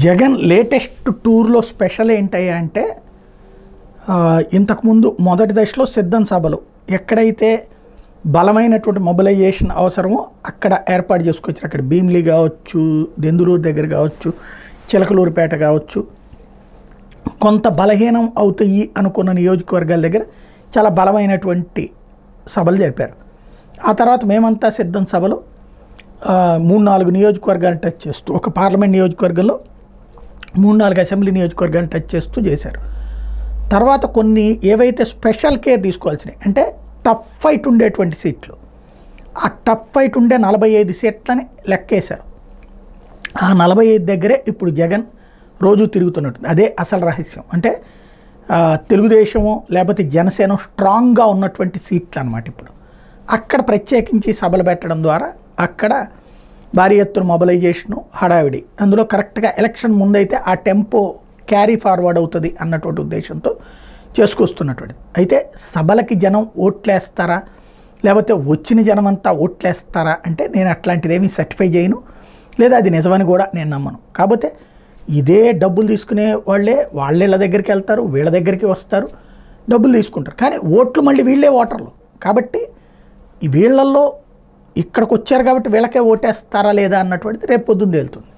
Jagan latest టూర్లో special ఏంటయ్యా అంటే ఇంతకుముందు మొదటి దశలో సిద్ధం సభలు ఎక్కడైతే బలమైనటువంటి మొబిలైజేషన్ అవసరమో అక్కడ ఏర్పాటు చేసుకొచ్చారు. అక్కడ భీమిలి కావచ్చు, దెందులూరు దగ్గర కావచ్చు, చిలకలూరుపేట కావచ్చు, కొంత బలహీనం అవుతాయి అనుకున్న నియోజకవర్గాల దగ్గర చాలా బలమైనటువంటి సభలు జరిపారు. ఆ తర్వాత మేమంతా సిద్ధం సభలు 3-4 నియోజకవర్గాలు టచ్ చేస్తూ, ఒక పార్లమెంట్ నియోజకవర్గంలో 3-4 అసెంబ్లీ నియోజకవర్గాలు టచ్ చేస్తూ చేశారు. తర్వాత కొన్ని ఏవైతే స్పెషల్ కేర్ తీసుకోవాల్సినవి అంటే టఫ్ ఫైట్ ఉండేటువంటి సీట్లు, ఆ టఫ్ ఫైట్ ఉండే 45 సీట్లని లెక్కేశారు. ఆ 45 దగ్గరే ఇప్పుడు జగన్ రోజు తిరుగుతున్నట్టుంది. అదే అసలు రహస్యం. అంటే తెలుగుదేశము లేకపోతే జనసేన స్ట్రాంగ్గా ఉన్నటువంటి సీట్లు అన్నమాట. ఇప్పుడు అక్కడ ప్రత్యేకించి సభలు పెట్టడం ద్వారా అక్కడ భారీ ఎత్తున మొబిలైజేషను, హడావిడి, అందులో కరెక్ట్గా ఎలక్షన్ ముందైతే ఆ టెంపో క్యారీ ఫార్వర్డ్ అవుతుంది అన్నటువంటి ఉద్దేశంతో చేసుకొస్తున్నటువంటిది. అయితే సభలకి జనం ఓట్లేస్తారా లేకపోతే వచ్చిన జనం అంతా ఓట్లేస్తారా అంటే నేను అట్లాంటిదేమీ సర్టిఫై చేయను, లేదా అది నిజమని కూడా నేను నమ్మను. కాకపోతే ఇదే డబ్బులు తీసుకునే వాళ్ళ దగ్గరికి వెళ్తారు, వీళ్ళ దగ్గరికి వస్తారు, డబ్బులు తీసుకుంటారు. కానీ ఓట్లు మళ్ళీ వీళ్ళే ఓటర్లు కాబట్టి వీళ్ళల్లో ఇక్కడికి వచ్చారు కాబట్టి వీళ్ళకే ఓటేస్తారా లేదా అన్నటువంటిది రేపు పొద్దున్న తేలుతుంది.